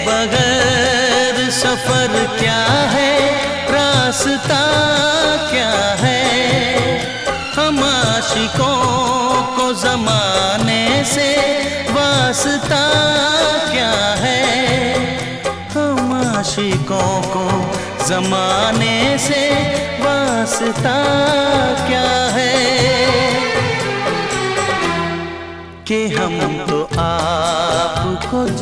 बगैर सफर क्या है, रास्ता क्या है। हम आशिकों को ज़माने से वास्ता क्या है। हम आशिकों को ज़माने से वास्ता क्या है। कि हम तो आपको